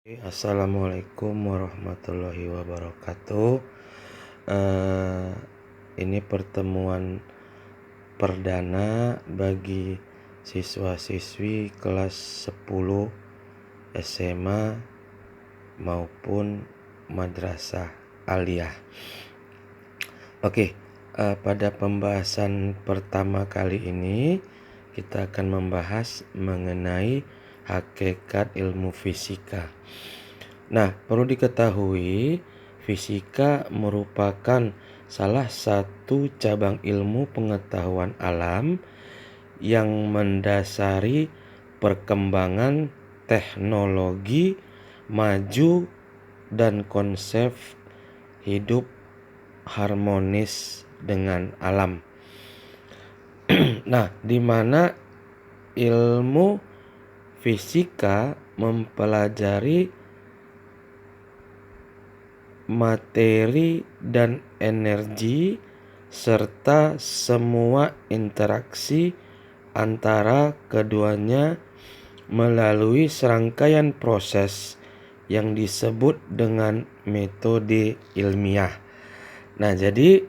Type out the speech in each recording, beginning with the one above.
Assalamualaikum warahmatullahi wabarakatuh. Eh, ini pertemuan perdana bagi siswa-siswi kelas 10 SMA maupun madrasah aliyah. Oke, pada pembahasan pertama kali ini kita akan membahas mengenai hakikat ilmu fisika. Nah, perlu diketahui, fisika merupakan salah satu cabang ilmu pengetahuan alam yang mendasari perkembangan teknologi maju dan konsep hidup harmonis dengan alam. Nah, di mana ilmu fisika mempelajari materi dan energi serta semua interaksi antara keduanya melalui serangkaian proses yang disebut dengan metode ilmiah. Nah, jadi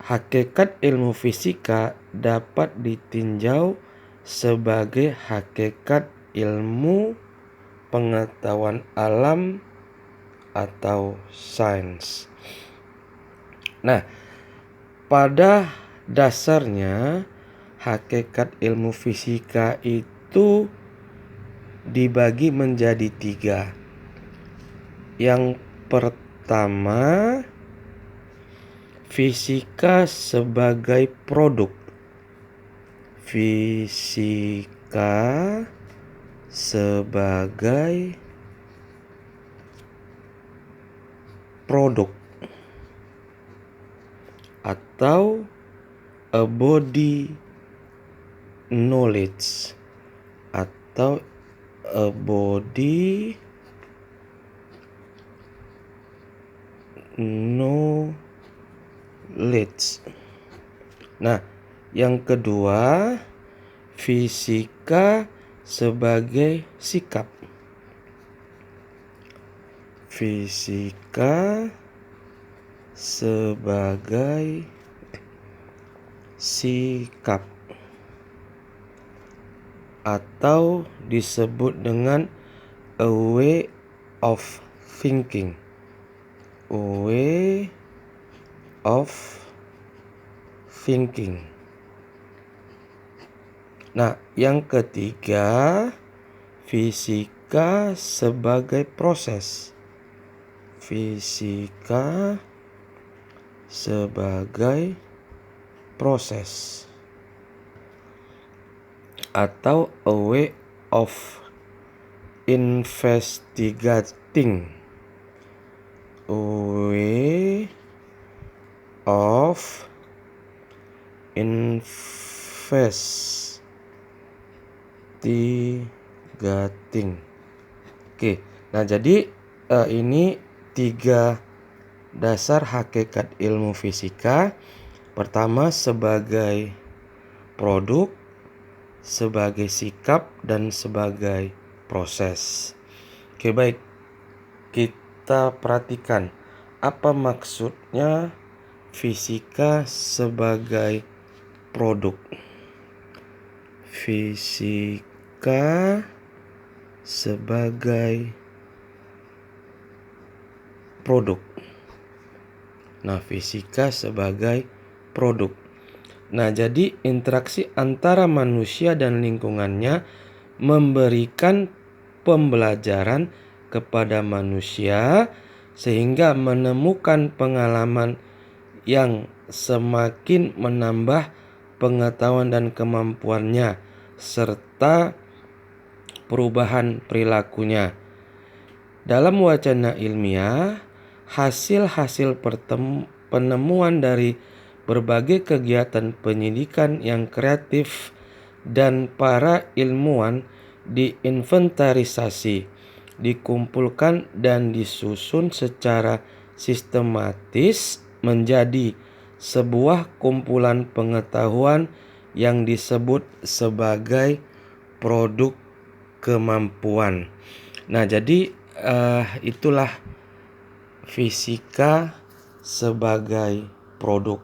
hakikat ilmu fisika dapat ditinjau sebagai hakikat ilmu pengetahuan alam atau sains. Nah, pada dasarnya hakikat ilmu fisika itu dibagi menjadi 3. Yang pertama, fisika sebagai produk. Fisika sebagai produk atau a body knowledge atau a body knowledge. Nah, yang kedua, fisika sebagai sikap. Fisika sebagai sikap atau disebut dengan a way of thinking. A way of thinking. Nah, yang ketiga, fisika sebagai proses. Fisika sebagai proses atau a way of investigating. A way of investigating. Oke, nah jadi ini 3 dasar hakikat ilmu fisika. Pertama sebagai produk, sebagai sikap, dan sebagai proses. Oke, baik. Kita perhatikan apa maksudnya fisika sebagai produk. Fisika sebagai produk. Nah, fisika sebagai produk. Nah, jadi interaksi antara manusia dan lingkungannya memberikan pembelajaran kepada manusia sehingga menemukan pengalaman yang semakin menambah pengetahuan dan kemampuannya serta perubahan perilakunya. Dalam wacana ilmiah, hasil-hasil penemuan dari berbagai kegiatan penyidikan yang kreatif dan para ilmuwan diinventarisasi, dikumpulkan dan disusun secara sistematis menjadi sebuah kumpulan pengetahuan yang disebut sebagai produk kemampuan. Nah, jadi itulah fisika sebagai produk.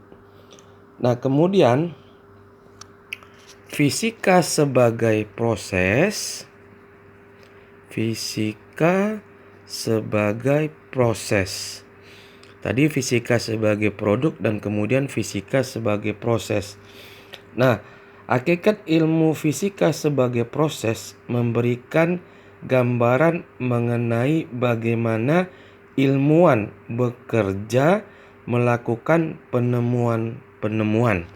Nah, kemudian fisika sebagai proses. Fisika sebagai proses. Tadi fisika sebagai produk dan kemudian fisika sebagai proses. Nah, hakikat ilmu fisika sebagai proses memberikan gambaran mengenai bagaimana ilmuwan bekerja melakukan penemuan-penemuan.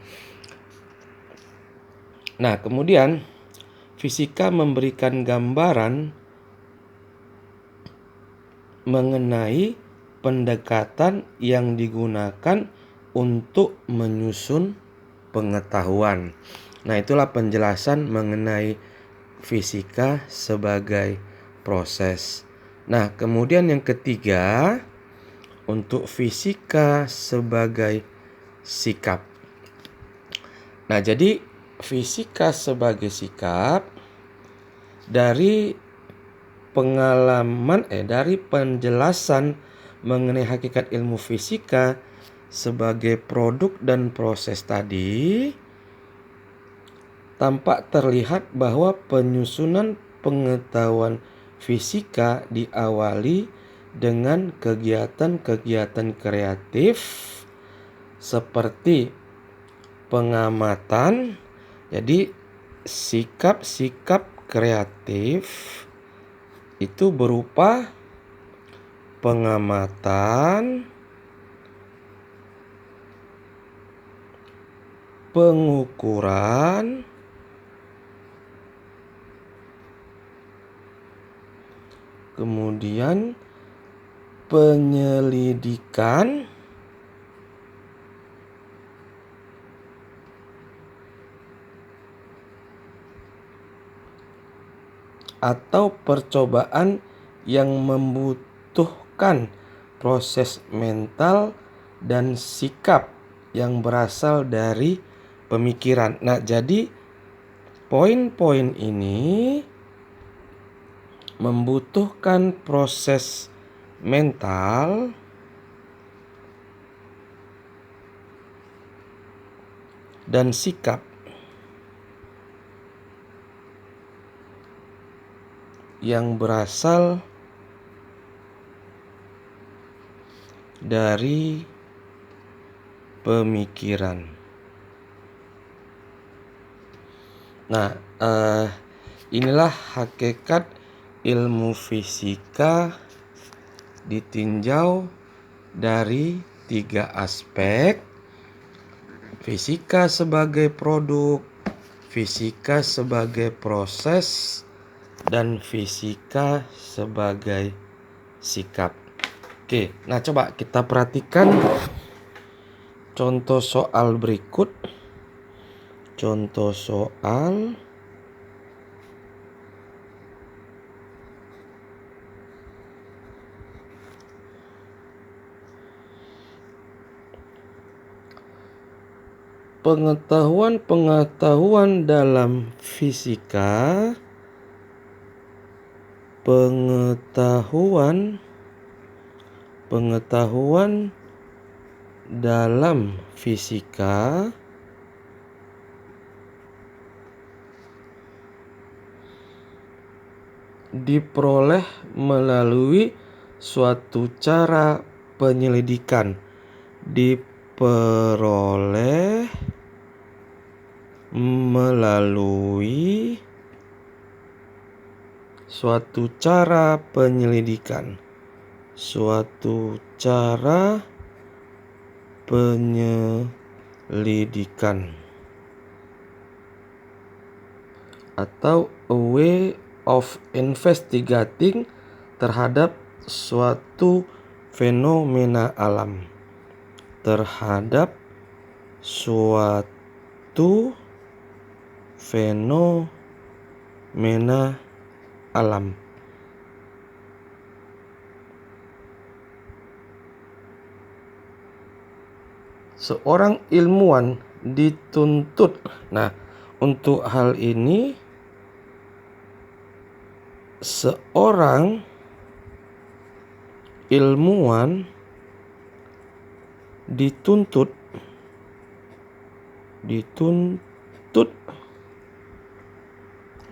Nah, kemudian fisika memberikan gambaran mengenai pendekatan yang digunakan untuk menyusun pengetahuan. Nah, itulah penjelasan mengenai fisika sebagai proses. Nah, kemudian yang ketiga, untuk fisika sebagai sikap. Nah, jadi fisika sebagai sikap dari dari penjelasan mengenai hakikat ilmu fisika sebagai produk dan proses tadi, tampak terlihat bahwa penyusunan pengetahuan fisika diawali dengan kegiatan-kegiatan kreatif seperti pengamatan. Jadi sikap-sikap kreatif itu berupa pengamatan, pengukuran, kemudian penyelidikan, atau percobaan yang membutuhkan proses mental dan sikap yang berasal dari pemikiran. Nah, jadi poin-poin ini membutuhkan proses mental dan sikap yang berasal dari pemikiran. Nah, inilah hakikat ilmu fisika ditinjau dari 3 aspek: fisika sebagai produk, fisika sebagai proses, dan fisika sebagai sikap. Oke, nah coba kita perhatikan contoh soal berikut. Contoh soal pengetahuan dalam fisika. Pengetahuan dalam fisika diperoleh melalui suatu cara penyelidikan. Diperoleh melalui suatu cara penyelidikan. Suatu cara penyelidikan atau a way of investigating terhadap suatu fenomena alam. Terhadap suatu fenomena alam. Seorang ilmuwan dituntut. Nah, untuk hal ini seorang ilmuwan dituntut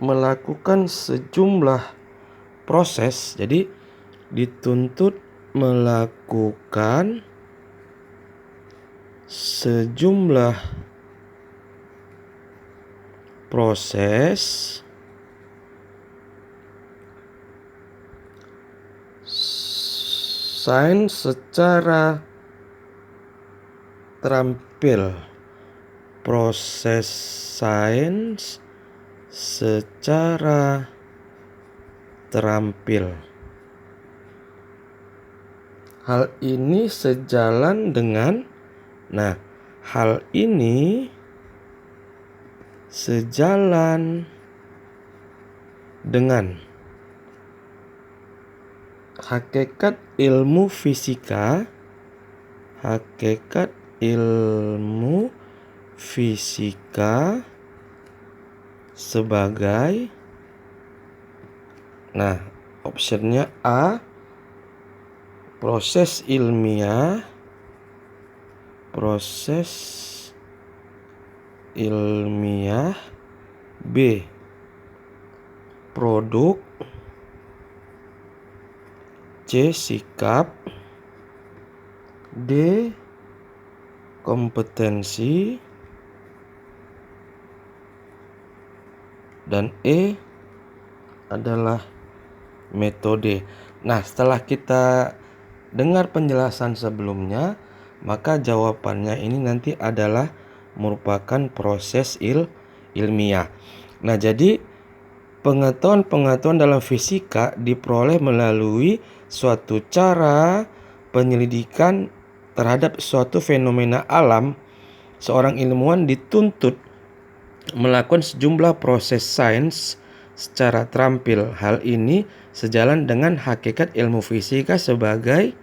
melakukan sejumlah proses. Jadi dituntut melakukan sejumlah proses sains secara terampil. Proses sains secara terampil. Hal ini sejalan dengan hakikat ilmu fisika sebagai optionnya A, proses ilmiah, B, produk, C, sikap, D, kompetensi, dan E adalah metode. Setelah kita dengar penjelasan sebelumnya, maka jawabannya ini nanti adalah merupakan proses ilmiah. Jadi pengetahuan dalam fisika diperoleh melalui suatu cara penyelidikan terhadap suatu fenomena alam. Seorang ilmuwan dituntut melakukan sejumlah proses sains secara terampil. Hal ini sejalan dengan hakikat ilmu fisika sebagai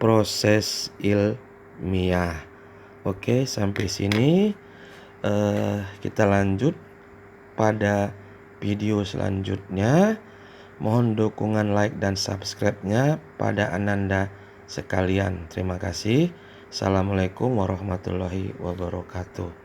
proses ilmiah. Oke, sampai sini. Kita lanjut pada video selanjutnya. Mohon dukungan like dan subscribe-nya pada Ananda sekalian. Terima kasih. Assalamualaikum warahmatullahi wabarakatuh.